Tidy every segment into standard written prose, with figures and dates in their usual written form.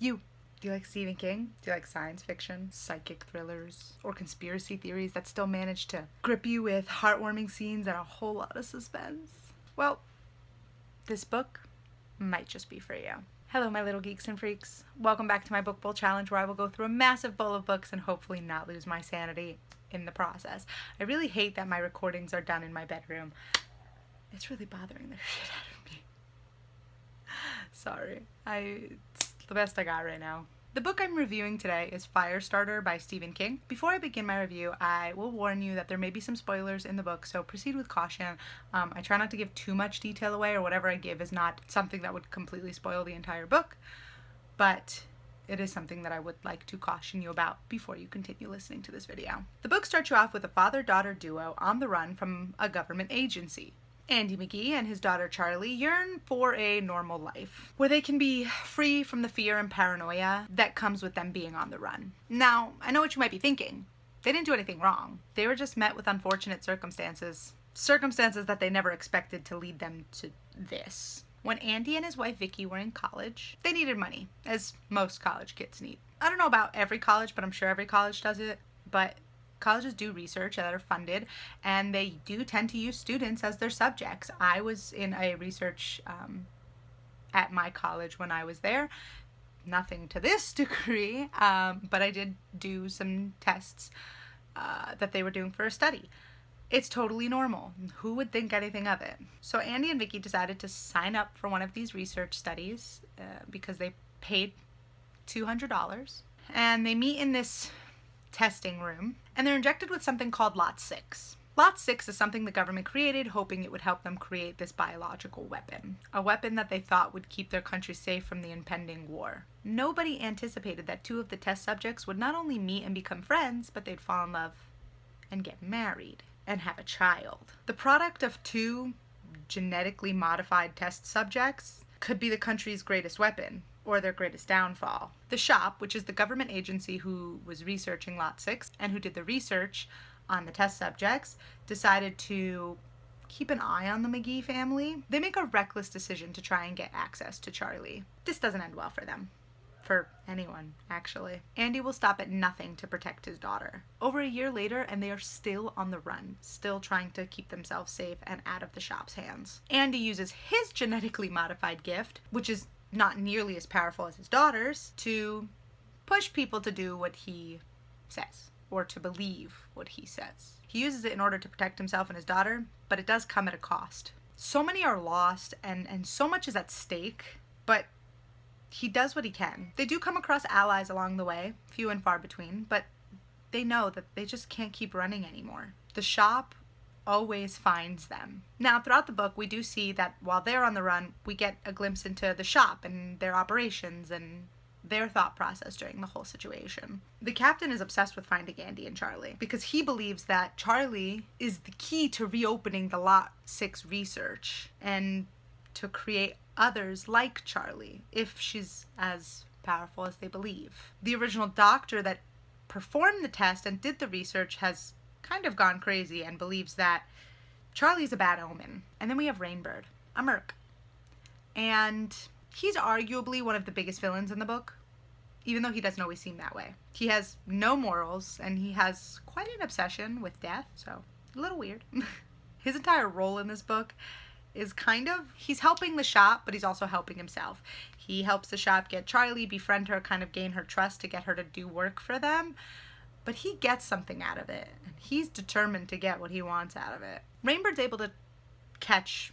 You. Do you like Stephen King? Do you like science fiction, psychic thrillers, or conspiracy theories that still manage to grip you with heartwarming scenes and a whole lot of suspense? Well, this book might just be for you. Hello, my little geeks and freaks. Welcome back to my book bowl challenge, where I will go through a massive bowl of books and hopefully not lose my sanity in the process. I really hate that my recordings are done in my bedroom. It's really bothering the shit out of me. Sorry. It's the best I got right now. The book I'm reviewing today is Firestarter by Stephen King. Before I begin my review, I will warn you that there may be some spoilers in the book, so proceed with caution. I try not to give too much detail away, or whatever I give is not something that would completely spoil the entire book, but it is something that I would like to caution you about before you continue listening to this video. The book starts you off with a father-daughter duo on the run from a government agency. Andy McGee and his daughter Charlie yearn for a normal life, where they can be free from the fear and paranoia that comes with them being on the run. Now, I know what you might be thinking. They didn't do anything wrong. They were just met with unfortunate circumstances. Circumstances that they never expected to lead them to this. When Andy and his wife Vicky were in college, they needed money, as most college kids need. I don't know about every college, but I'm sure every college does it. But colleges do research that are funded, and they do tend to use students as their subjects. I was in a research at my college when I was there. Nothing to this degree, but I did do some tests that they were doing for a study. It's totally normal. Who would think anything of it? So Andy and Vicky decided to sign up for one of these research studies because they paid $200, and they meet in this testing room, and they're injected with something called Lot 6. Lot 6 is something the government created, hoping it would help them create this biological weapon. A weapon that they thought would keep their country safe from the impending war. Nobody anticipated that two of the test subjects would not only meet and become friends, but they'd fall in love and get married and have a child. The product of two genetically modified test subjects could be the country's greatest weapon, or their greatest downfall. The shop, which is the government agency who was researching Lot 6 and who did the research on the test subjects, decided to keep an eye on the McGee family. They make a reckless decision to try and get access to Charlie. This doesn't end well for them. For anyone, actually. Andy will stop at nothing to protect his daughter. Over a year later, and they are still on the run, still trying to keep themselves safe and out of the shop's hands. Andy uses his genetically modified gift, which is not nearly as powerful as his daughter's, to push people to do what he says, or to believe what he says. He uses it in order to protect himself and his daughter, but it does come at a cost. So many are lost, and so much is at stake, but he does what he can. They do come across allies along the way, few and far between, but they know that they just can't keep running anymore. The shop always finds them. Now, throughout the book, we do see that while they're on the run, we get a glimpse into the shop and their operations and their thought process during the whole situation. The captain is obsessed with finding Andy and Charlie because he believes that Charlie is the key to reopening the Lot 6 research and to create others like Charlie, if she's as powerful as they believe. The original doctor that performed the test and did the research has kind of gone crazy and believes that Charlie's a bad omen. And then we have Rainbird, a merc. And he's arguably one of the biggest villains in the book, even though he doesn't always seem that way. He has no morals, and he has quite an obsession with death, so a little weird. His entire role in this book is he's helping the shop, but he's also helping himself. He helps the shop get Charlie, befriend her, kind of gain her trust to get her to do work for them. But he gets something out of it, and he's determined to get what he wants out of it. Rainbird's able to catch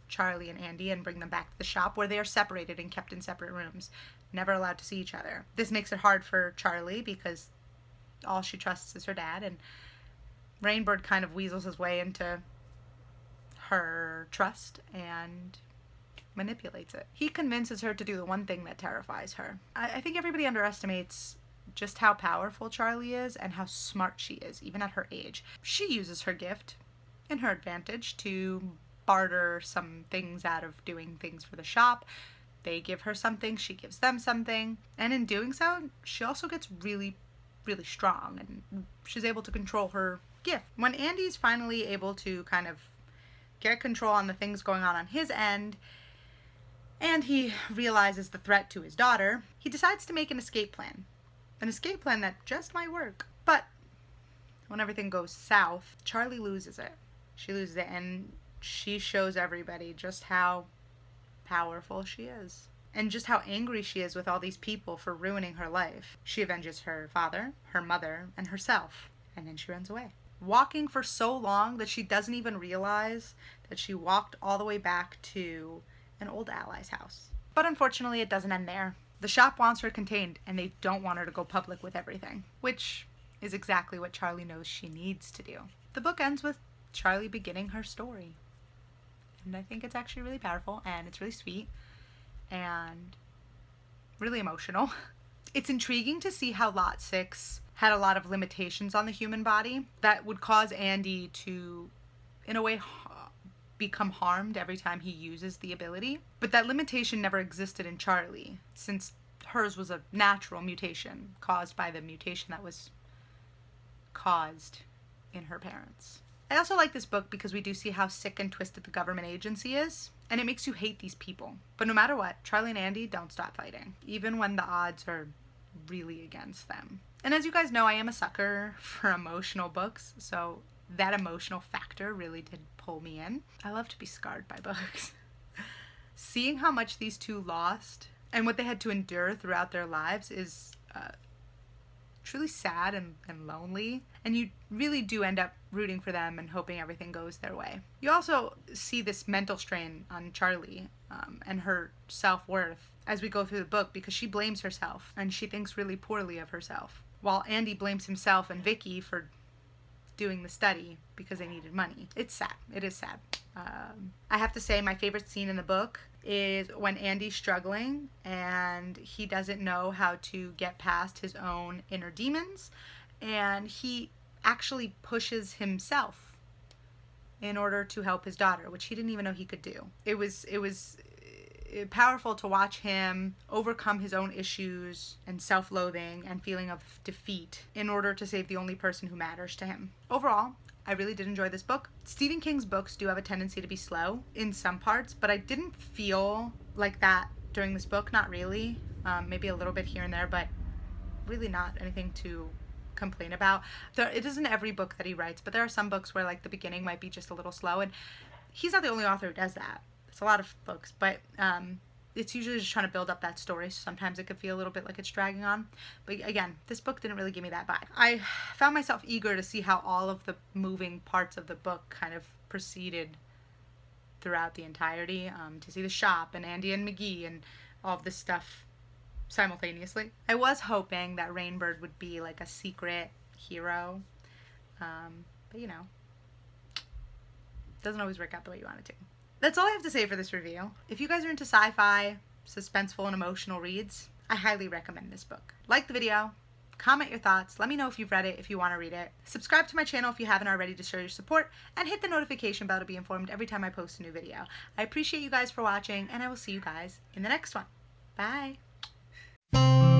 Charlie and Andy and bring them back to the shop, where they are separated and kept in separate rooms, never allowed to see each other. This makes it hard for Charlie because all she trusts is her dad, and Rainbird kind of weasels his way into her trust and manipulates it. He convinces her to do the one thing that terrifies her. I think everybody underestimates just how powerful Charlie is and how smart she is, even at her age. She uses her gift in her advantage to barter some things out of doing things for the shop. They give her something, she gives them something, and in doing so, she also gets really, really strong, and she's able to control her gift. When Andy's finally able to kind of get control on the things going on his end, and he realizes the threat to his daughter, he decides to make an escape plan. An escape plan that just might work. But when everything goes south, Charlie loses it. She loses it, and she shows everybody just how powerful she is. And just how angry she is with all these people for ruining her life. She avenges her father, her mother, and herself. And then she runs away. Walking for so long that she doesn't even realize that she walked all the way back to an old ally's house. But unfortunately, it doesn't end there. The shop wants her contained, and they don't want her to go public with everything. Which is exactly what Charlie knows she needs to do. The book ends with Charlie beginning her story. And I think it's actually really powerful, and it's really sweet, and really emotional. It's intriguing to see how Lot 6 had a lot of limitations on the human body that would cause Andy to, in a way, become harmed every time he uses the ability. But that limitation never existed in Charlie, since hers was a natural mutation caused by the mutation that was caused in her parents. I also like this book because we do see how sick and twisted the government agency is, and it makes you hate these people. But no matter what, Charlie and Andy don't stop fighting, even when the odds are really against them. And as you guys know, I am a sucker for emotional books, so that emotional factor really did pull me in. I love to be scarred by books. Seeing how much these two lost and what they had to endure throughout their lives is truly sad and lonely, and you really do end up rooting for them and hoping everything goes their way. You also see this mental strain on Charlie and her self-worth as we go through the book, because she blames herself and she thinks really poorly of herself, while Andy blames himself and Vicky for doing the study because they needed money. It's sad. It is sad. I have to say my favorite scene in the book is when Andy's struggling and he doesn't know how to get past his own inner demons, and he actually pushes himself in order to help his daughter, which he didn't even know he could do. It was powerful to watch him overcome his own issues and self-loathing and feeling of defeat in order to save the only person who matters to him. Overall, I really did enjoy this book. Stephen King's books do have a tendency to be slow in some parts, but I didn't feel like that during this book. Not really. Maybe a little bit here and there, but really not anything to complain about. It isn't every book that he writes, but there are some books where like the beginning might be just a little slow, and he's not the only author who does that. It's a lot of books, but it's usually just trying to build up that story, so sometimes it could feel a little bit like it's dragging on. But again, this book didn't really give me that vibe. I found myself eager to see how all of the moving parts of the book kind of proceeded throughout the entirety, to see the shop and Andy and McGee and all of this stuff simultaneously. I was hoping that Rainbird would be like a secret hero, but you know, it doesn't always work out the way you want it to. That's all I have to say for this review. If you guys are into sci-fi, suspenseful, and emotional reads, I highly recommend this book. Like the video, comment your thoughts, let me know if you've read it, if you want to read it. Subscribe to my channel if you haven't already to show your support, and hit the notification bell to be informed every time I post a new video. I appreciate you guys for watching, and I will see you guys in the next one. Bye!